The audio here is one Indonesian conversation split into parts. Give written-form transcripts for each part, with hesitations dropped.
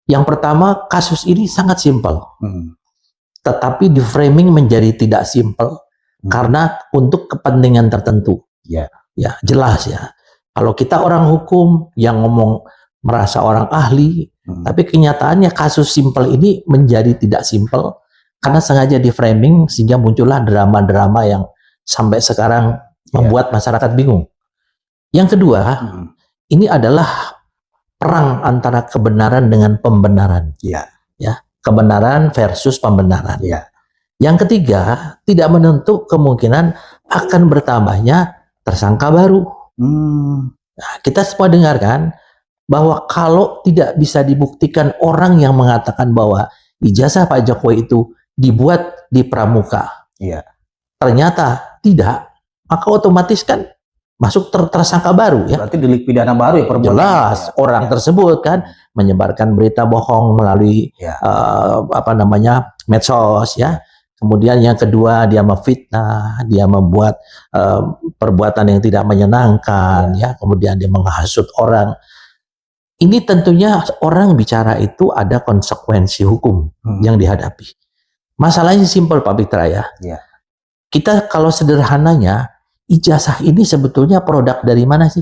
Yang pertama, kasus ini sangat simpel. Hmm. Tetapi di framing menjadi tidak simpel karena untuk kepentingan tertentu. Ya. Ya, jelas ya. Kalau kita orang hukum yang ngomong merasa orang ahli, tapi kenyataannya kasus simpel ini menjadi tidak simpel karena sengaja di framing sehingga muncullah drama-drama yang sampai sekarang membuat masyarakat bingung. Yang kedua, ini adalah perang antara kebenaran dengan pembenaran. Ya. Ya, kebenaran versus pembenaran. Ya. Yang ketiga, tidak menutup kemungkinan akan bertambahnya tersangka baru. Nah, kita semua dengarkan bahwa kalau tidak bisa dibuktikan orang yang mengatakan bahwa ijazah Pak Jokowi itu dibuat di Pramuka, ternyata tidak, maka otomatis kan masuk tersangka baru ya. Berarti delik pidana baru ya perbuatan. Jelas orang tersebut kan menyebarkan berita bohong melalui medsos ya. Kemudian yang kedua dia memfitnah, dia membuat perbuatan yang tidak menyenangkan ya. Kemudian dia menghasut orang. Ini tentunya orang bicara itu ada konsekuensi hukum yang dihadapi. Masalahnya simpel Pak Fitra ya. Kita kalau sederhananya, ijazah ini sebetulnya produk dari mana sih?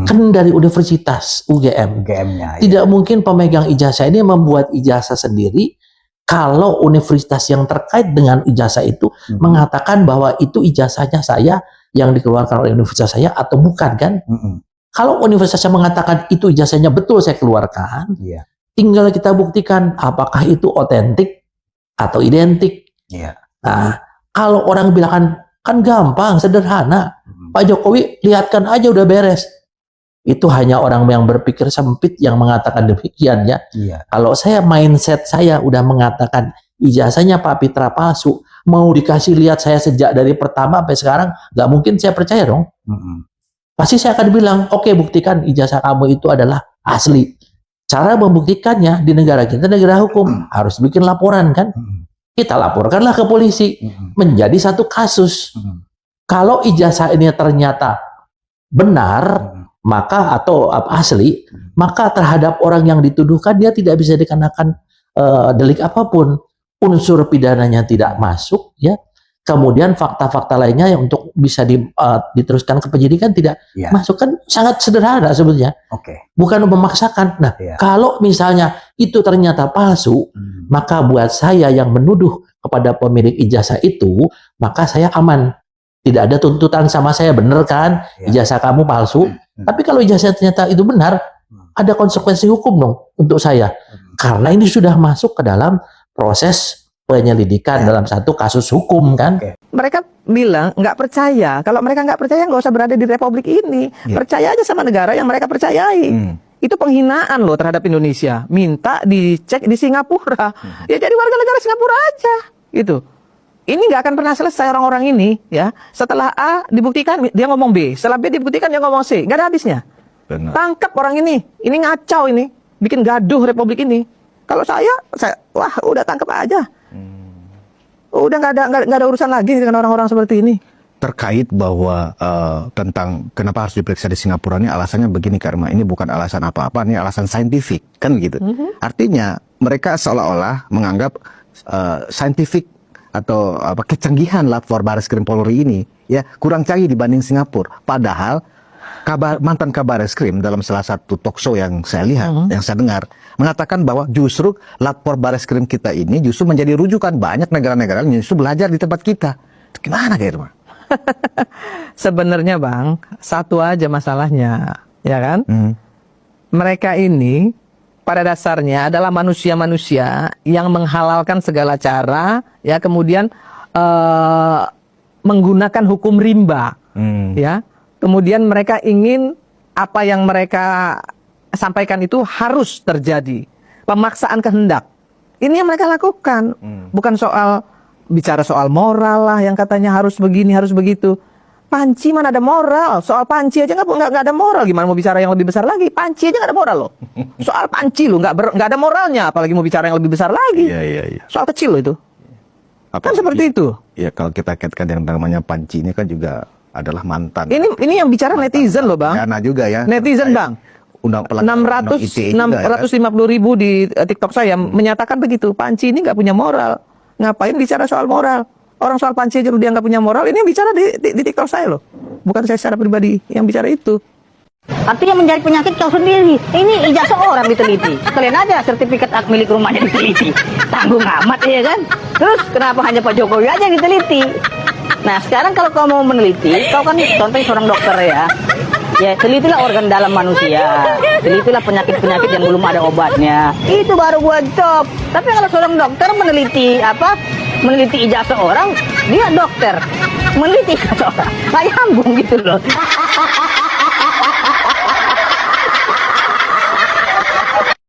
Kan dari Universitas UGM. Tidak mungkin pemegang ijazah ini membuat ijazah sendiri kalau universitas yang terkait dengan ijazah itu mengatakan bahwa itu ijazahnya saya yang dikeluarkan oleh universitas saya atau bukan kan? Kalau universitasnya mengatakan itu ijazahnya betul saya keluarkan, tinggal kita buktikan apakah itu otentik atau identik. Nah, kalau orang bilang kan gampang, sederhana. Pak Jokowi lihatkan aja udah beres. Itu hanya orang yang berpikir sempit yang mengatakan demikian ya. Kalau saya mindset saya udah mengatakan ijazahnya Pak Fitra palsu, mau dikasih lihat saya sejak dari pertama sampai sekarang, nggak mungkin saya percaya dong. Pasti saya akan bilang, oke, buktikan ijazah kamu itu adalah asli. Cara membuktikannya di negara kita, negara hukum, harus bikin laporan kan. Kita laporkanlah ke polisi, menjadi satu kasus. Kalau ijazah ini ternyata benar, maka atau asli, maka terhadap orang yang dituduhkan dia tidak bisa dikenakan delik apapun. Unsur pidananya tidak masuk, ya. Kemudian fakta-fakta lainnya yang untuk bisa diteruskan ke penyidikan tidak masuk, kan sangat sederhana sebetulnya. Bukan memaksakan. Nah, kalau misalnya itu ternyata palsu, maka buat saya yang menuduh kepada pemilik ijazah itu, maka saya aman. Tidak ada tuntutan sama saya, bener kan? Ijazah kamu palsu. Tapi kalau ijazah ternyata itu benar, ada konsekuensi hukum dong untuk saya. Karena ini sudah masuk ke dalam proses penyelidikan dalam satu kasus hukum kan. Mereka bilang nggak percaya. Kalau mereka nggak percaya nggak usah berada di republik ini. Percaya aja sama negara yang mereka percayai. Itu penghinaan loh terhadap Indonesia. Minta dicek di Singapura. Ya jadi warga negara Singapura aja. Gitu. Ini nggak akan pernah selesai orang-orang ini ya. Setelah A dibuktikan dia ngomong B. Setelah B dibuktikan dia ngomong C. Nggak ada habisnya. Tangkap orang ini. Ini ngacau ini. Bikin gaduh republik ini. Kalau saya wah udah tangkap aja. Udah nggak ada urusan lagi dengan orang-orang seperti ini. Terkait bahwa tentang kenapa harus diperiksa di Singapura ini alasannya begini, karena ini bukan alasan apa-apa, ini alasan saintifik kan gitu. Artinya mereka seolah-olah menganggap saintifik atau kecanggihan lapor Bareskrim Polri ini ya kurang canggih dibanding Singapura. Padahal mantan Kabareskrim dalam salah satu talk show yang saya lihat, yang saya dengar, mengatakan bahwa justru lapor Bareskrim kita ini justru menjadi rujukan banyak negara-negara yang justru belajar di tempat kita. Gimana kayak itu, Bang? Sebenarnya Bang, satu aja masalahnya, ya kan? Mereka ini pada dasarnya adalah manusia-manusia yang menghalalkan segala cara, ya kemudian menggunakan hukum rimba, ya. Kemudian mereka ingin apa yang mereka sampaikan itu harus terjadi. Pemaksaan kehendak. Ini yang mereka lakukan. Bukan soal bicara soal moral lah yang katanya harus begini, harus begitu. Panci mana ada moral? Soal panci aja nggak ada moral. Gimana mau bicara yang lebih besar lagi? Panci aja nggak ada moral loh. Soal panci loh nggak ada moralnya. Apalagi mau bicara yang lebih besar lagi. Soal kecil loh itu. Kan seperti itu. Ya kalau kita kaitkan yang namanya panci ini kan juga adalah mantan. Ini yang bicara netizen loh Bang. Yana juga ya. Netizen Bang. undang pelanggaran undang ITE juga, ya kan? 650.000 di TikTok saya menyatakan begitu. Panci ini nggak punya moral. Ngapain bicara soal moral? Orang soal Panci aja dia nggak punya moral. Ini yang bicara di TikTok saya loh. Bukan saya secara pribadi yang bicara itu. Artinya menjadi penyakit kau sendiri. Ini ijazah orang diteliti. Sekalian aja sertifikat hak milik rumahnya diteliti. Tanggung amat ya kan. Terus kenapa hanya Pak Jokowi aja yang diteliti? Nah sekarang kalau kau mau meneliti, kau kan contohnya seorang dokter ya. Ya telitilah organ dalam manusia. Telitilah penyakit-penyakit yang belum ada obatnya. Itu baru buat job. Tapi kalau seorang dokter meneliti meneliti ijazah orang, dia dokter. Meneliti ijazah orang. Nggak nyambung gitu loh.